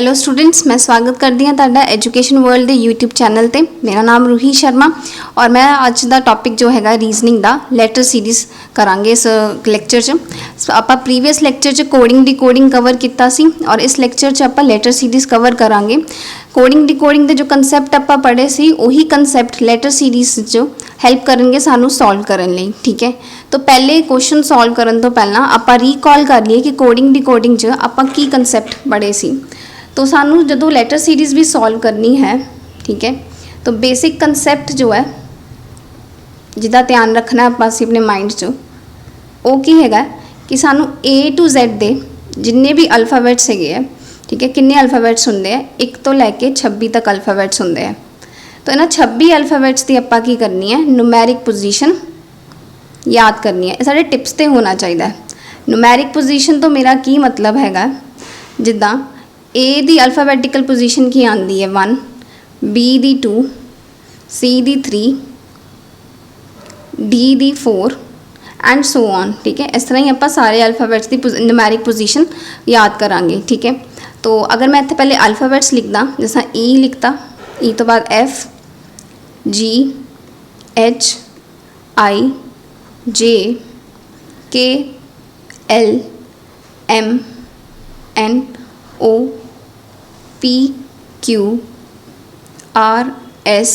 Hello students, मैं स्वागत करती हाँ तुहाडा एजुकेशन वर्ल्ड के यूट्यूब चैनल ते। मेरा नाम रूही शर्मा और मैं अज का टॉपिक जो है रीजनिंग का लैटर सीरीज़ करांगे इस लैक्चर च। आप प्रीवियस लैक्चर च कोडिंग डिकोडिंग कवर किया सी और इस लैक्चर च आप लैटर सीरीज़ कवर करांगे। कोडिंग डिकोडिंग के जो कंसैप्ट आप पढ़े सी उही कंसैप्ट लैटर सीरीज़ जो हैल्प करेंगे सानू सॉल्व करने लई। ठीक है, तो पहले क्वेश्चन सॉल्व करने तो पहला आप रीकॉल कर लिए कि कोडिंग डिकोडिंग च आप की कंसैप्ट पढ़े सी। तो सानू जो लैटर सीरीज़ भी सॉल्व करनी है, ठीक है, तो बेसिक कंसैप्ट जो है जिदा ध्यान रखना आप अपने माइंड चो वो की है कि सानू A to Z दे जिन्ने भी अल्फाबैट्स है, ठीक है, किन्ने अल्फाबैट्स होंगे हैं 1 तो लैके 26 तक अल्फाबैट्स होंगे हैं। तो इन्होंने 26 अल्फाबैट्स की आप की करनी है न्यूमैरिक पोजीशन याद करनी है। साढ़े टिप्स ते होना चाहिए। न्यूमैरिक पोजीशन तो मेरा की मतलब है जिदा A दी अल्फाबैटिकल पोजीशन की आती है 1, B the 2, C the 3, D the 4 and so on. ठीक है, इस तरह ही आप सारे अल्फाबैट्स की न्यूमैरिक पोजीशन याद करांगे। ठीक है, तो अगर मैं इतने पहले अल्फाबैट्स लिखदा जैसा E लिखता, E तो बाद F G H I J K L M N O P Q R S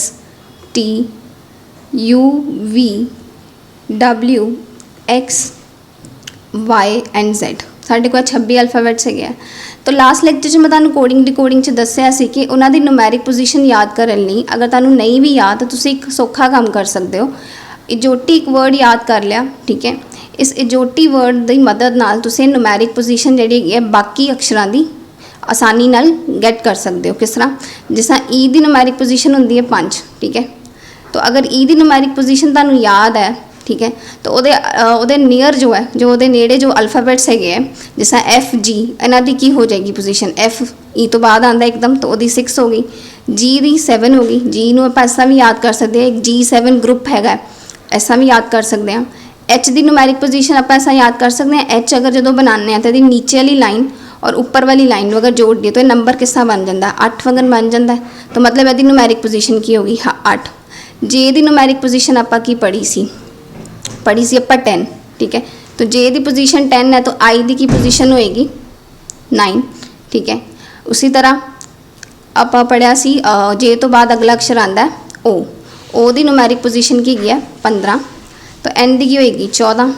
T U V W X Y and Z साढ़े को 26 अल्फाबैट्स है। तो लास्ट लैक्चर मैं तुहानू कोडिंग डिकोडिंग दस्या सी कि उन्होंने न्यूमैरिक पोजीशन याद करने लई अगर तुहानू नहीं भी याद तो तुसीं एक सौखा काम कर सकते हो। इजोटी एक वर्ड याद कर लिया, ठीक है, इस इजोटी वर्ड की मदद नाल तुसीं न्यूमैरिक पोजीशन जिहड़ी है बाकी अक्षरां दी आसानी नाल गैट कर सकते हो। किस तरह, जिस तरह E की न्यूमैरिक पोजीशन होंदी है 5, ठीक है, तो अगर E की न्यूमैरिक पोजीशन तुहानू याद है, ठीक है, तो उहदे नियर जो है जो उहदे नेड़े जो अल्फाबैट्स है जिस तरह F G इन्हां दी की हो जाएगी पोजीशन। F E तो बाद आंदा एकदम तो वही 6 हो गई, G दी 7 हो गई। G नूं आपां ऐसा भी याद कर सकते हैं, एक G7 ग्रुप है ऐसा भी याद कर सकते हैं। H की न्यूमैरिक पोजीशन आप ऐसा याद कर सकते हैं, H अगर जो बनाने तो नीचे वाली लाइन और ऊपर वाली लाइन अगर जोड़ दिए तो यह नंबर किस तरह बन जाता है 8 वगन बन जाता है। तो मतलब यदि न्यूमैरिक पोजीशन की होगी 8। J की न्यूमैरिक पोजीशन आप की पढ़ी सी आप 10, ठीक है, तो J की पोजीशन 10 है तो I की पोजीशन होएगी 9, ठीक है। उसी तरह आप पढ़िया सी J तो बाद अगला अक्षर आता है O की न्यूमैरिक पोजीशन की है 15, तो N की होएगी 14।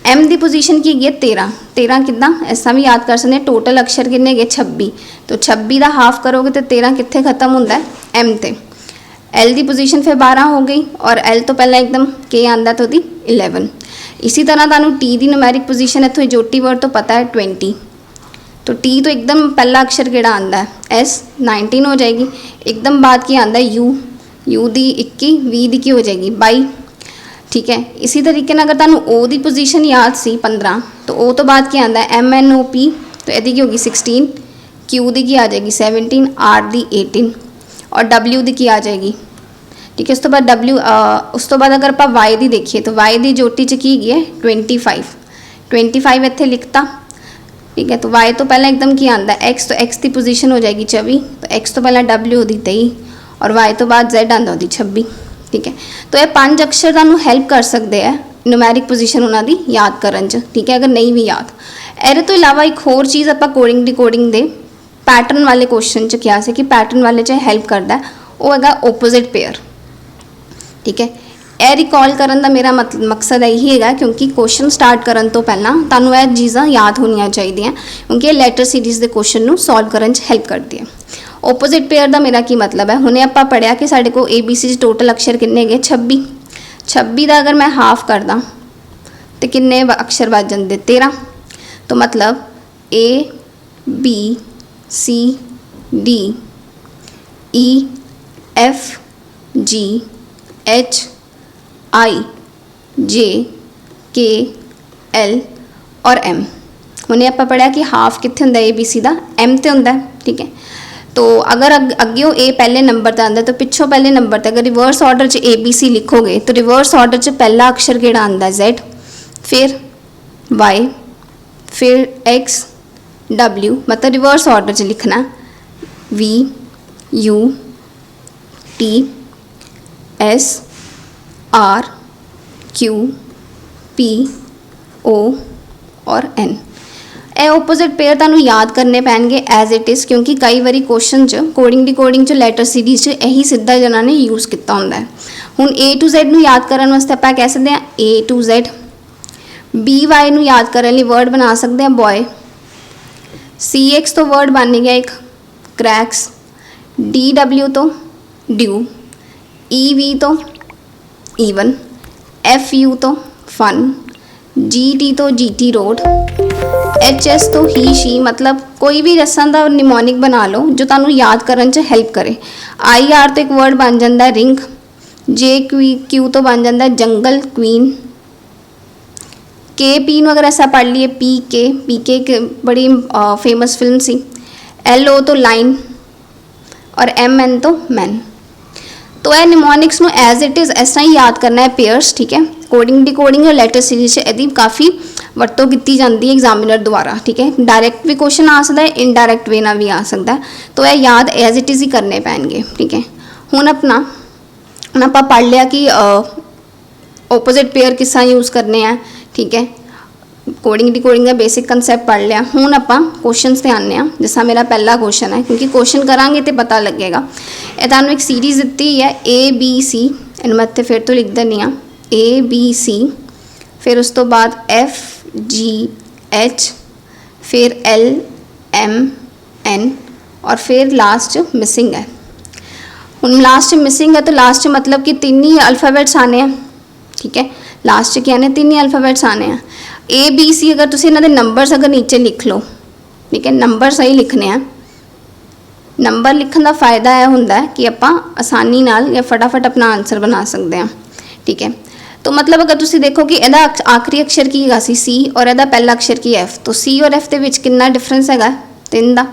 M की पोजीशन की है 13 कितना ऐसा भी याद कर सकते हैं। टोटल अक्षर किन्ने गए 26, तो 26 का हाफ करोगे तो 13 कित्थे खत्म होंदा है M ते। L की पोजीशन फिर 12 हो गई और L तो पहला एकदम के आंदा तो 11। इसी तरह तुहानू T की न्यूमैरिक पोजीशन इत्थों इजोटी वर्ड तो पता है 20, तो T तो एकदम पहला अक्षर किहड़ा आंदा है S 19 हो जाएगी। एकदम बाद की आंदा है U दी 21, V दी की हो जाएगी 22, ठीक है। इसी तरीके अगर तुहानू O की पोजीशन याद सी 15, तो O तो बाद की आंदा है MNOP, तो यदि की होगी 16, Q दी की आ जाएगी 17, R दी 18 और W दी की आ जाएगी, ठीक है। उस तो बाद उस तो बाद अगर आप Y दी देखिए तो Y दी जोटी च की है 25 इत्थे लिखता, ठीक है। तो Y तो पहला एकदम की आंदा है X, तो X की पोजीशन हो जाएगी 24, तो X तो पहला W दी 23 और Y तो बाद Z आंदा होती 26, ठीक है। तो ये 5 अक्षर तुहानू हैल्प कर सकते हैं न्यूमैरिक पोजीशन उन्होंने याद करन च, ठीक है, अगर नहीं भी याद। ਇਹਦੇ तो इलावा एक होर चीज़ आप कोडिंग डिकोडिंग दे पैटर्न वाले क्वेश्चन च क्या से कि पैटर्न वाले च हैल्प करता है वो है ओपोजिट पेयर, ठीक है। यह रिकॉल करने का मेरा मकसद यही है क्योंकि क्वेश्चन स्टार्ट करने तो पहला तुहानू यह चीज़ां याद होनी चाहिए क्योंकि लैटर सीरीज़ के क्वेश्चन को सॉल्व करने हेल्प करती है। ओपोजिट पेयर का मेरा की मतलब है, हुणे आप पढ़िया कि साढ़े को ABC टोटल अक्षर किन्ने गए 26 का अगर मैं हाफ कर दा तो किन्ने अक्षर बच जाते 13, तो मतलब A B C D E F G H I J K L और M। उन्हें आप पढ़िया कि हाफ कित्थे हुंदा ABC का M ते हुंदा, ठीक है। तो अगर अग्गियों A पहले नंबर पर आता तो पिछों पहले नंबर पर अगर रिवर्स ऑर्डर च ABC लिखोगे तो रिवर्स ऑर्डर च पहला अक्षर किहड़ा आंदा Z, फिर Y, फिर X W, मतलब रिवर्स ऑर्डर च लिखना V U T S R Q P O और N। ਇਹ ਓਪੋजिट पेयर ਤੁਹਾਨੂੰ याद करने पैणगे एज इट इज़, क्योंकि कई बारी क्वेश्चन च कोडिंग डिकोडिंग च लैटर सीरीज च यही सीधा जिन्हों ने यूज़ किया होंगे। हुण A to Z नूं याद करने वास्ते आपां कह सकते हैं A to Z। B Y नूं याद करने लई वर्ड बना सकते हैं बॉय। C X तो वर्ड बन गया एक क्रैक्स। D W तो ड्यू। E V तो ईवन। F U तो फन। G T तो GT रोड। एच एस तो ही शी, मतलब कोई भी रस्सां का निमोनिक बना लो जो तुहानूं याद करन च हेल्प करे। आई आर तो एक वर्ड बन जाता है रिंग। जे क्यू तो बन जाता है जंगल क्वीन। के पी नूं अगर ऐसा पढ़ लीए पी के एक बड़ी फेमस फिल्म सी। एल ओ तो लाइन और एम एन तो मैन। तो यह निमोनिक्स नूं एज इट इज़ इस तरह ही याद करना है पेयर्स, ठीक है। कोडिंग डिकोडिंग और लैटर सीरीज यदि काफ़ी वरतों की जाती है एग्जामिनर द्वारा, ठीक है। डायरैक्ट भी क्वेश्चन आ सकता है, इनडायरैक्ट वे ना भी आ सकता है। तो यह याद एज इट इज़ ही करने पैणगे, ठीक है। हुण आप पढ़ लिया कि ओपोजिट पेयर किस तरह यूज़ करने हैं, ठीक है। कोडिंग डिकोडिंग का बेसिक कंसैप्ट पढ़ लिया। हुण आपां क्वेश्चनस ते आने हैं। जिस मेरा पहला क्वेश्चन है, क्योंकि क्वेश्चन करांगे तो पता लगेगा। ये तुहानूं एक सीरीज़ दी है ABC, इन्हूं मैं इत्थे फिर तो लिख दिंदी हाँ ABC, फिर उस तो बाद FGH, फिर LMN और फिर लास्ट मिसिंग है। हुण लास्ट मिसिंग है तो लास्ट मतलब कि 3 ही अल्फाबैट्स आने हैं, ठीक है। लास्ट क्या आने 3 ही अल्फाबैट्स आने हैं। ABC अगर तुसीं इन्हां दे नंबर्स अगर नीचे लिख लो, ठीक है, नंबर सही लिखने हैं। नंबर लिखने का फायदा यह होंदा है कि आपां आसानी नाल या फटाफट अपना आंसर बना सकते हैं, ठीक है। तो मतलब अगर तुसीं देखो कि इहदा आखिरी अक्षर की है सी और इहदा पहला अक्षर की F, तो C और F के विच कितना डिफरेंस है 3 का।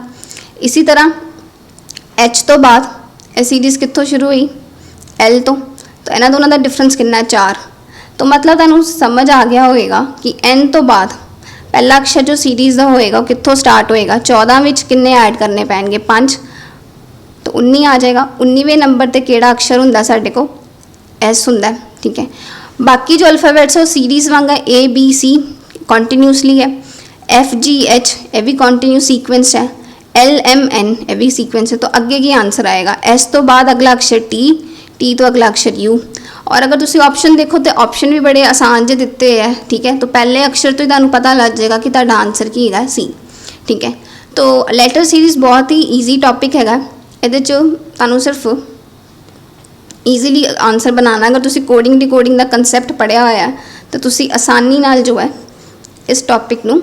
इसी तरह H तो बाद यह सीरीज़ कित्थों शुरू हुई L तो इन्हां दोनों का डिफरेंस कितना 4। तो मतलब तुहानूं समझ आ गया होगा कि N तो बाद पहला अक्षर जो सीरीज़ का होएगा वो कित्थों स्टार्ट होएगा। 14 विच किन्ने ऐड करने पैणगे 5, तो 19 आ जाएगा। 19वें नंबर पर किहड़ा अक्षर हुंदा साडे कोल S हुंदा, ठीक है। बाकी जो अल्फाबैट्स है वो सीरीज़ वांग है ABC कॉन्टीन्यूसली है। FGH ये भी कॉन्टीन्यूस सीक्वेंस है। LMN ये भी सीक्वेंस है। तो अगे की आंसर आएगा S तो बाद अगला अक्षर T तो अगला अक्षर U। और अगर तुसी ऑप्शन देखो तो ऑप्शन भी बड़े आसान जे दिते हैं, ठीक है। तो पहले अक्षर तो ही तुहानूं पता लग जाएगा कि तुहाडा आंसर की है C, ठीक है। तो लैटर सीरीज़ बहुत ही ईजी टॉपिक है। इहदे च तुहानूं सिर्फ ईजीली आंसर बनाना। अगर तुसी कोडिंग डिकोडिंग का कंसैप्ट पढ़िया होया है तो तुसी आसानी नाल जो है इस टॉपिक नूं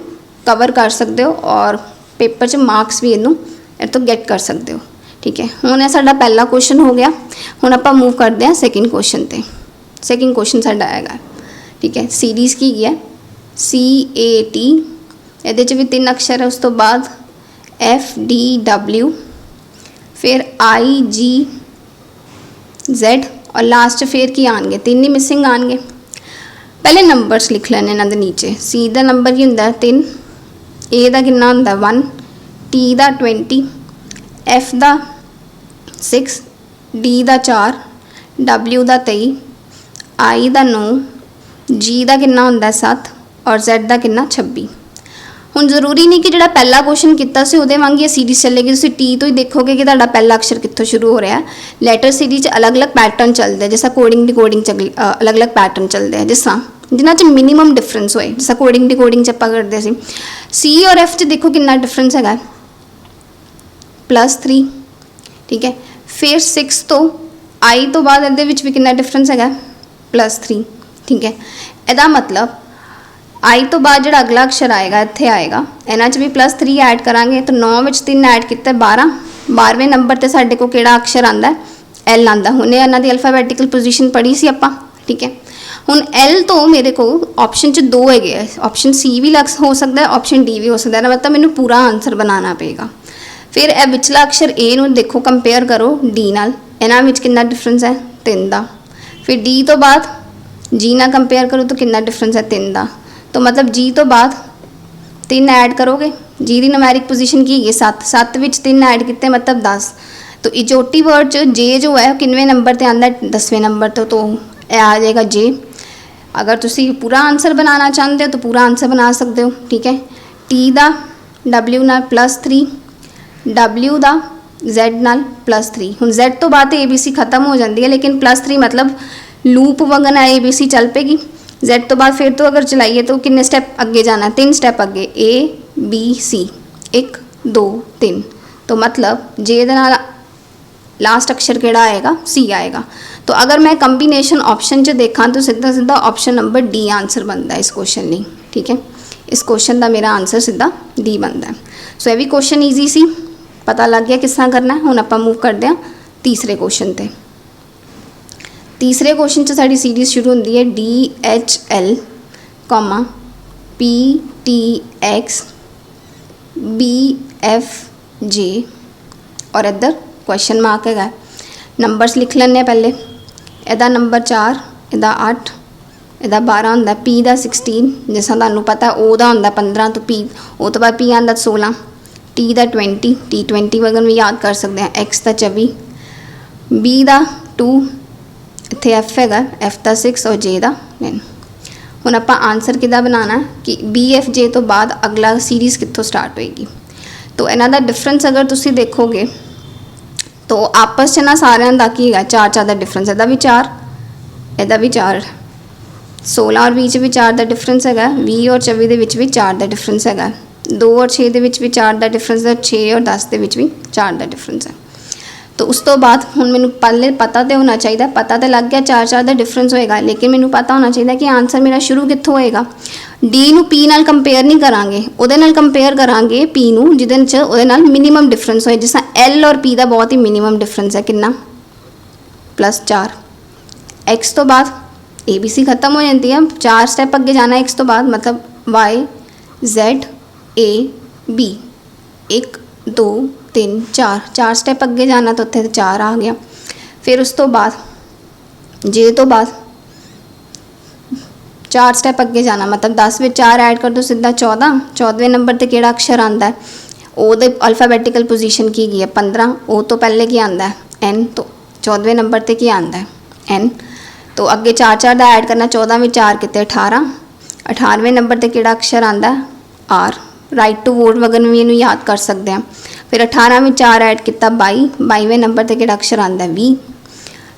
कवर कर सकते हो और पेपर च मार्क्स भी इनू तो गैट कर सकते हो, ठीक है। हुण यह साडा पहला क्वेश्चन हो गया। हुण आपां मूव करते हैं सैकेंड क्वेश्चन ते। सैकेंड क्वेश्चन साडा आएगा, ठीक है। सीरीज़ की है CAT, इहदे च भी 3 अक्षर है। उस तो बाद FDW, फिर IGZ और लास्ट फिर की आएंगे 3 ही मिसिंग आएंगे। पहले नंबर्स लिख लेने इन्हां दे नीचे। C का नंबर की होंदा 3, A का कितना होंदा 1, T का 20, F का 6, D का 4, W का 23, I का 9, G का कितना होंदा 7 और Z का कितना 26। हुण जरूरी नहीं कि जिहड़ा पहला क्वेश्चन किया से उहदे वांग ही सीरीज़ चलेगी। तुसीं T तो ही देखोगे कि तुहाडा पहला अक्षर कित्थों शुरू हो रहा है। लैटर सीरीज़ अलग अलग पैटर्न चलते हैं, जैसा कोडिंग डिकोडिंग च अलग अलग पैटर्न चलते हैं, जिस जिन्हां च मिनीमम डिफरेंस होए। जैसा कोडिंग डिकोडिंग च आपां करदे सी। C और F च देखो कितना डिफरेंस है +3, ठीक है। फिर 6 तो I तो बाद इहदे विच भी कितना डिफरेंस है +3, ठीक है। इहदा मतलब I तो बाद जो अगला अक्षर आएगा इत्थे आएगा, इन्हां च भी +3 ऐड करांगे तो 9 विच 3 ऐड किया 12। 12वें नंबर ते साडे को किहड़ा अक्षर आंदा L आंदा। हुणे इन्हां दी अल्फाबैटिकल पोजीशन पढ़ी सी आपां, ठीक है। हुण L तो मेरे को ऑप्शन च 2 है, ऑप्शन C भी लग हो सकता है, ऑप्शन D भी हो सकता है। मतलब मैनूं पूरा आंसर बनाना पेगा। फिर यह विचला अक्षर A नूं देखो कंपेयर करो D नाल, इन्हां विच कितना डिफरेंस है 3 का। फिर D तो बाद G नाल कंपेयर करो तो कितना डिफरेंस है 3 का। तो मतलब G तो बाद 3 ऐड करोगे जी दी न्यूमेरिक पोजीशन की है 7, 7 विच 3 ऐड किते मतलब 10। तो इजोटी वर्ड च जे जो है किनवे नंबर ते आंदा है 10वें नंबर तो यह आ जाएगा जे। अगर तुसी पूरा आंसर बनाना चाहते हो तो पूरा आंसर बना सकते हो, ठीक है। टी दा W नाल +3, W दा Z नाल +3। हुण Z तो बाद ABC खत्म हो जाती है, लेकिन +3 मतलब लूप वगन ABC चल पेगी। Z तो बाद फिर तो अगर चलाइए तो कितने स्टेप अगे जाना है, 3 स्टेप अगे, ABC 1 2 3। तो मतलब जे दे नाल लास्ट अक्षर केड़ा आएगा, C आएगा। तो अगर मैं कंबीनेशन ऑप्शन च देखा तो सीधा सीधा ऑप्शन नंबर डी आंसर बनता है इस क्वेश्चन ਲਈ, ठीक है। इस क्वेश्चन का मेरा आंसर सीधा डी बनता है। सो यह भी क्वेश्चन ईजी सी, पता लग गया किस तरह करना है। हुण आपां मूव करते हैं तीसरे क्वेश्चन ते। तीसरे क्वेश्चन च साडी सीरीज़ शुरू होंदी है DHL, PTX, BFJ और इधर क्वेश्चन मार्क है। नंबर्स लिख लें पहले। इहदा नंबर 4, इहदा 8, इहदा 12 होंदा, P दा 16, जिसा तुहानूं पता O दा होंदा 15, तो P O तो बाद P आंदा 16, T दा 20, T20 वगन भी याद कर सकते हैं, X दा 24, B दा 2, इत्थे F है, F दा 6 और J दा 9। हुण आपां आंसर किदा बनाना कि BFJ तो बाद अगला सीरीज़ कित्थों स्टार्ट होएगी। तो इन्हां दा डिफरेंस अगर तुसीं देखोगे तो आपस च ना सारिਆਂ ਦਾ ਕੀ है 4 ਦਾ डिफरेंस, ਇਹਦਾ भी 4, ਇਹਦਾ भी 4, 16 और 20 भी 4 ਦਾ डिफरेंस है, 20 और 24 ਦੇ ਵਿੱਚ भी 4 ਦਾ डिफरेंस है, 2 और 6 ਦੇ ਵਿੱਚ भी 4 ਦਾ डिफरेंस है, 6 और 10 ਦੇ ਵਿੱਚ भी 4 ਦਾ डिफरेंस है। तो उस तो बाद हुण मैनूं पहले पता तो होना चाहिए, पता तो लग गया 4 का डिफरेंस होएगा, लेकिन मैनूं पता होना चाहिए कि आंसर मेरा शुरू कित्थों होएगा। डी नूं पी नाल कंपेयर नहीं करांगे, उहदे नाल कंपेयर करांगे पी नूं जिहदे च उहदे नाल मिनीमम डिफरेंस होए। जिस एल और पी का बहुत ही मिनीमम डिफरेंस है, कितना +4। एक्स तो बाद ABC खत्म हो जाती है, 4 स्टेप अगे जाना एक्स तो बाद, मतलब YZAB 1 2 3 4, 4 स्टेप अगे जाना तो उत्थे 4 आ गया। फिर उस तो बाद जे तो बाद 4 स्टेप अगे जाना, मतलब 10 में 4 ऐड कर दो सीधा 14, 14वें नंबर ते केड़ा अक्षर आंदा है, ओ दे अल्फाबैटिकल पोजीशन की गई है 15, ओ तो पहले की आंदा है N, तो 14वें नंबर ते की आंदा है N। तो अगे 4 4 का ऐड करना, 14 में 4 कितने 18, 18वें नंबर ते केड़ा अक्षर आंदा है R। राइट टू वोट वगन भी इनू याद कर सकते हैं। फिर 18 में 4 ऐड किया 22, 22वें नंबर ते केड़ा अक्षर आंदा है 20,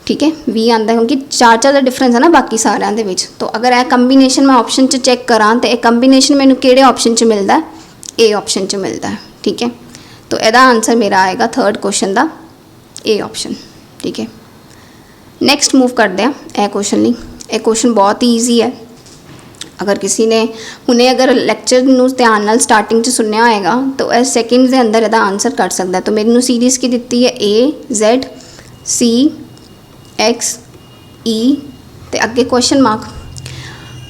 ठीक है 20 आंदा, क्योंकि 4 4 का डिफरेंस है ना बाकी सारिਆਂ ਦੇ ਵਿੱਚ। तो अगर यह कंबीनेशन मैं ऑप्शन च चेक करा तो यह कंबीनेशन मैनू किहड़े ऑप्शन च मिलता है, ए ऑप्शन च मिलता है, ठीक है। तो यदा आंसर मेरा आएगा थर्ड क्वेश्चन का ए ऑप्शन, ठीक है। नैक्सट मूव करते हैं यह क्वेश्चन नहीं, यह क्वेश्चन बहुत ही ईजी है। अगर किसी ने हुणे अगर लैक्चर नूं ध्यान नाल स्टार्टिंग च सुनिया होएगा तो यह सैकेंड्स के अंदर यदा आंसर कर सकता है। तो मैनू सीरीज़ की दी है AZCXE ते अगे क्वेश्चन मार्क।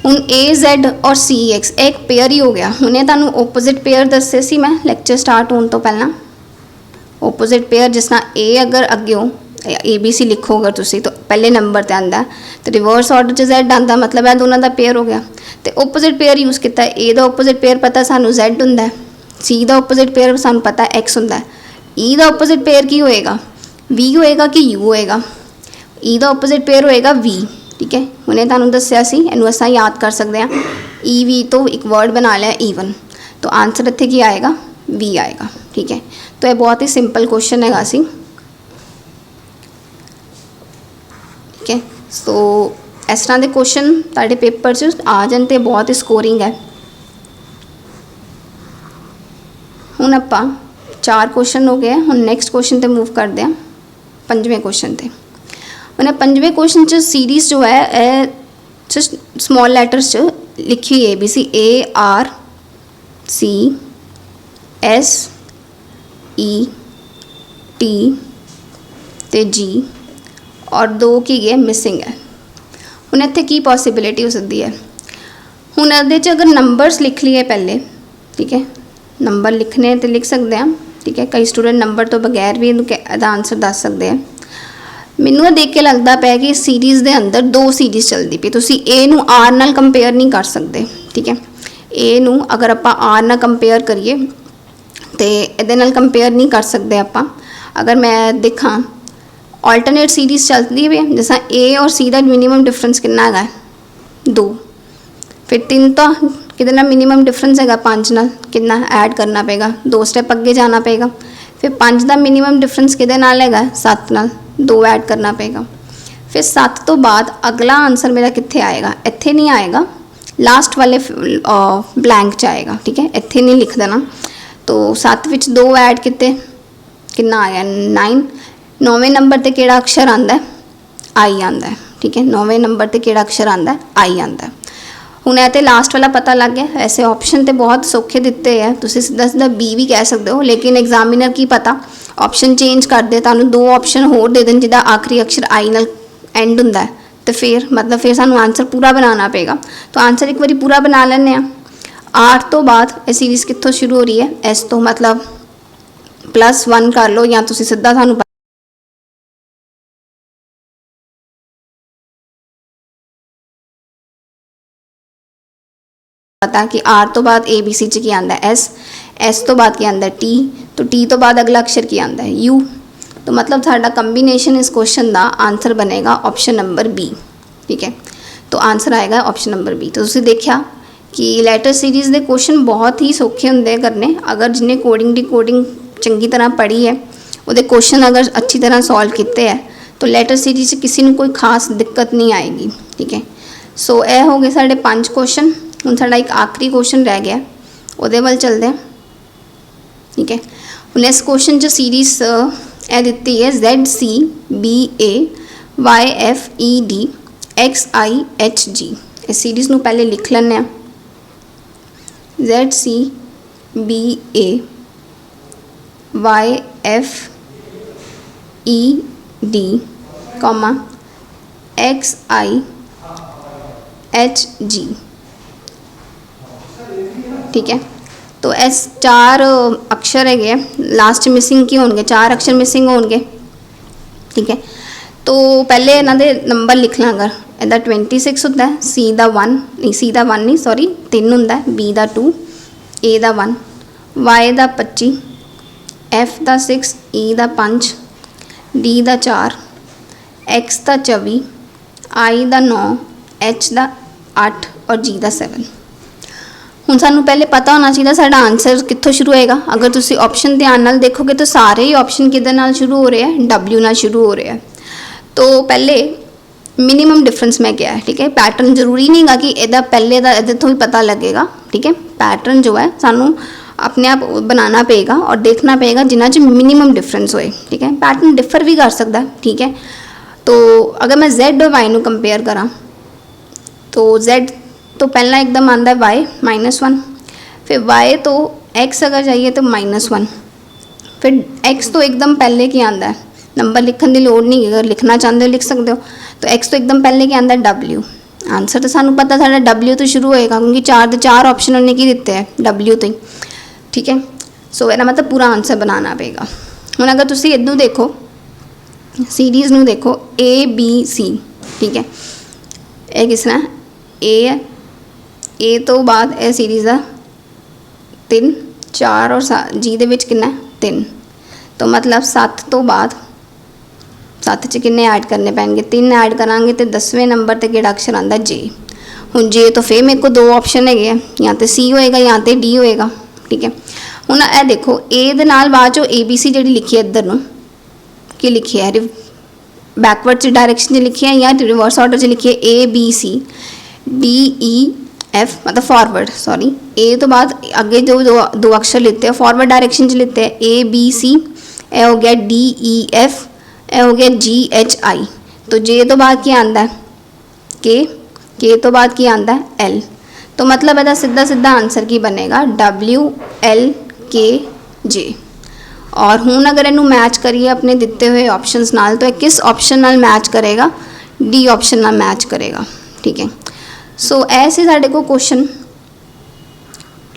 हुण AZ और CX एक पेयर ही हो गया। हुणे तुहानूं ओपोजिट पेयर दस्से सी मैं लैक्चर स्टार्ट होने तो पहला, ओपोजिट पेयर जिस तरह A अगर अगे हो ABC लिखो अगर तुसी तो पहले नंबर ते आंदा, तो रिवर्स ऑर्डर च Z आंदा, मतलब यह दोनों का पेयर हो गया। तो ओपोजिट पेयर यूज़ किया, A का ओपोजिट पेयर पता सानू Z होंदा है, C का ओपोजिट पेयर सानू पता X होंदा है, E का ओपोजिट पेयर की होएगा V होएगा कि U होएगा, E का ओपोजिट पेयर होएगा V, ठीक है। हुणे तुहानूं दस्सिया सी, इहनूं असां याद कर सकते हैं, EV तो एक वर्ड बना लिया even, तो आंसर इत्थे की आएगा V आएगा, ठीक है। तो यह बहुत ही सिंपल क्वेश्चन हैगा सी, ठीक है। सो इस तरह के क्वेश्चन तुहाडे पेपर च आ जाण ते बहुत ही स्कोरिंग है। हुण आपां 4 क्वेश्चन हो गए, हुण नैक्सट क्वेश्चन ते मूव करते हैं 5वें क्वेश्चन ते। हुण 5वें क्वेश्चन च सीरीज़ जो है स्मॉल लैटर्स च लिखी हुई ABC ARCSET ते G और 2 की गए मिसिंग है। हुण इत्थे की पॉसिबिलिटी हो सकती है, हुण इहदे च अगर नंबर्स लिख लिए पहले, ठीक है, नंबर लिखने तो लिख सकते हैं, ठीक है। कई स्टूडेंट नंबर तो बगैर भी इहदा आंसर दस सकते हैं। मैनूं देख के लगता पाया कि सीरीज़ के अंदर 2 सीरीज़ चलती पई, तुसीं A नूं R नाल कंपेयर नहीं कर सकते, ठीक है। A नूं अगर आपां R नाल कंपेयर करिए तो ये कंपेयर नहीं कर सकते आप। अगर मैं देखा ऑल्टरनेट सीरीज़ चलती है जैसा ए और सी का मिनीमम डिफरेंस कितना है 2, फिर 3 तो कितना मिनीमम डिफरेंस है 5 नाल कितना ऐड करना पेगा, 2 स्टेप अगे जाना पेगा। फिर 5 का मिनीमम डिफरेंस किदे नाल है 7 नाल 2 ऐड करना पेगा। फिर 7 तो बाद अगला आंसर मेरा कित्थे आएगा, इत्थे नहीं आएगा, लास्ट वाले ब्लैंक च आएगा। ठीक है, इत्थे नहीं लिख देना। तो 7 विच 2 ऐड किते कितना आया 9। 9वें नंबर ते केड़ा अक्षर आंदा है आई आंदा है। ठीक है, 9वें नंबर ते केड़ा अक्षर आंदा है आई आंदा है। हुण ऐ ते लास्ट वाला पता लग गया। ऐसे ऑप्शन तो बहुत सौखे दिते है, तुसीं सीधा सीधा बी भी कह सकते हो, लेकिन एग्जामिनर की पता ऑप्शन चेंज कर दे, तुहानूं 2 ऑप्शन होर दे देन जिहदा आखिरी अक्षर आई नाल एंड हुंदा है, तो फिर मतलब फिर सानूं आंसर पूरा बनाना पेगा। तो आंसर एक बारी पूरा बना लैंदे आ। 8 तो बाद ये सीरीज़ कित्थों शुरू हो रही है, इस तो मतलब +1 कर लो, या तुसीं सीधा सानूं पता कि आर तो बाद ए बी सी च की आंदा है एस तो बाद की आंदा है तो टी तो बाद अगला अक्षर की आंदा है यू। तो मतलब साडा कंबीनेशन इस क्वेश्चन का आंसर बनेगा ऑप्शन नंबर बी। ठीक है, तो आंसर आएगा ऑप्शन नंबर बी। तो तुसीं देखिया कि लैटर सीरीज़ के क्वेश्चन बहुत ही सौखे होंदे करने, अगर जिन्हें कोडिंग डिकोडिंग चंगी तरह पढ़ी है, वो क्वेश्चन अगर अच्छी तरह सॉल्व किए है, तो लैटर सीरीज़ किसी को कोई खास दिक्कत नहीं आएगी। ठीक है, सो यह हो गए साढ़े 5 क्वेश्चन। हुण साडा एक आखिरी क्वेश्चन रह गया, उहदे वल चलदे हैं। ठीक है, हुण इस क्वेश्चन च सीरीज़ ए दित्ती है ZCBAYFEDXIHG। इस सीरीज़ नूं पहले लिख लैंदे हैं ZCBAYFEDXIHG। ठीक है, तो इस 4 अक्षर है लास्ट मिसिंग की होंगे, 4 अक्षर मिसिंग होंगे। ठीक है, तो पहले इन्हां दे नंबर लिख ला। अगर इहदा 26 होंदा है, सी दा 1 नहीं सॉरी 3 होंदा है, बी दा 2, ए दा 1, वाई दा 25, एफ दा 6, ई दा 5, डी दा 4, एक्स दा 24, आई दा 9, एच दा 8 और जी दा 7। हुण सानूं पहले पता होना चाहिए साडा आंसर कित्थों शुरू होएगा। अगर तुसीं ऑप्शन ध्यान नाल देखोगे तो सारे ही ऑप्शन किहदे नाल शुरू हो रहे हैं, डब्ल्यू नाल शुरू हो रहे हैं। तो पहले मिनिमम डिफरेंस मैं क्या है। ठीक है, पैटर्न जरूरी नहीं गा कि इहदा पहले दा इहदे तो ही पता लगेगा। ठीक है, पैटर्न जो है सानूं अपने आप बनाना पेगा और देखना पेगा जिन्हां च मिनिमम डिफरेंस होए। ठीक है, पैटर्न डिफर भी कर सकता है। ठीक है, तो अगर मैं Z और Y नूं कंपेयर करा तो Z तो पहला एकदम आंदा है y -1, फिर y तो x अगर जाइए तो -1, फिर x तो एकदम पहले की आंदा है, नंबर लिखने की लोड़ नहीं, अगर लिखना चाहते हो लिख सकते हो। तो x तो एकदम पहले की आंदा है w। आंसर तो सानू पता साडा w तो शुरू होएगा क्योंकि 4 ऑप्शन उन्हें की दिते हैं w तो ही। ठीक है, सो ਇਹਦਾ मतलब पूरा आंसर बनाना पेगा। हुण अगर तुसीं इधरों देखो सीरीज़ नूं देखो ABC। ठीक है, ये किस तरह A है, ए तो बाद ए सीरीज़ का 3 4 और जी दे विच कितना 3, तो मतलब 7 तो बाद 7 च किन्ने ऐड करने पैणगे 3 ऐड करांगे तो 10वें नंबर ते किहड़ा अक्षर आंदा जे। हुण जे तो फिर मेरे को 2 ऑप्शन है, या तो सी होएगा या तो डी होएगा। ठीक है, हुण ए देखो ए दे नाल बाद चो ABC जिहड़ी लिखी है इधर नूं की लिखी है बैकवर्ड डायरेक्शन च लिखी है या रिवर्स ऑर्डर च लिखी है ABCDEF मतलब फॉरवर्ड सॉरी ए तो बाद अगे जो 2 अक्षर लेते हैं फॉरवर्ड डायरेक्शन च लेते हैं ABC, ए हो गया DEF, ए हो गया GHI। तो जे तो बाद क्या आंदा है के तो बाद क्या आंदा है L। तो मतलब ਇਹਦਾ सीधा सीधा आंसर की बनेगा WLKJ। और हुण अगर इनू मैच करिए अपने दिते हुए ऑप्शनस नाल तो किस ऑप्शन नाल मैच करेगा, डी ऑप्शन नाल मैच करेगा। ठीक है, सो ऐसे साढ़े को क्वेश्चन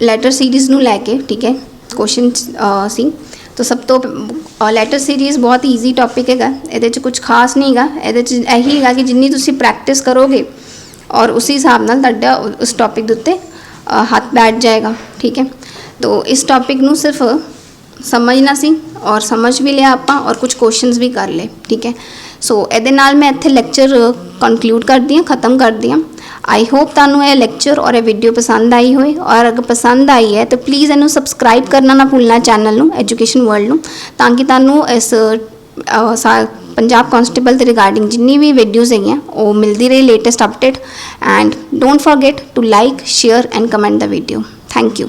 लैटर सीरीज़ नू लैके ठीक है क्वेश्चन सी। तो सब तो लैटर सीरीज़ बहुत ईजी टॉपिक है, ये कुछ खास नहीं है, यही है कि जिन्नी तुसी प्रैक्टिस करोगे और उसी हिसाब नाल तुहाडा उस टॉपिक के उत्ते हाथ बैठ जाएगा। ठीक है, तो इस टॉपिक नू सिर्फ ਸਮਝਣਾ ਸੀ ਔਰ ਸਮਝ ਵੀ ਲਿਆ ਆਪਾਂ ਔਰ ਕੁਝ ਕੁਐਸਚਨਸ ਵੀ ਕਰ ਲਏ, ਠੀਕ ਹੈ। ਸੋ ਇਹਦੇ ਨਾਲ ਮੈਂ ਇੱਥੇ ਲੈਕਚਰ ਕੰਕਲੂਡ ਕਰਦੀ ਹਾਂ, ख़त्म करती ਹਾਂ। आई होप ਤੁਹਾਨੂੰ ਇਹ ਲੈਕਚਰ ਔਰ ਇਹ ਵੀਡੀਓ ਪਸੰਦ ਆਈ ਹੋਏ, ਔਰ ਅਗਰ ਪਸੰਦ ਆਈ ਹੈ ਤਾਂ ਪਲੀਜ਼ ਇਹਨੂੰ ਸਬਸਕ੍ਰਾਈਬ ਕਰਨਾ ਨਾ ਭੁੱਲਣਾ ਚੈਨਲ ਨੂੰ, ਐਜੂਕੇਸ਼ਨ ਵਰਲਡ ਨੂੰ, ਤਾਂ ਕਿ ਤੁਹਾਨੂੰ ਇਸ पंजाब कांस्टेबल के रिगार्डिंग जिन्नी भी वीडियोज़ है वो मिलती रही latest update. And don't forget to like share and comment the video. Thank you.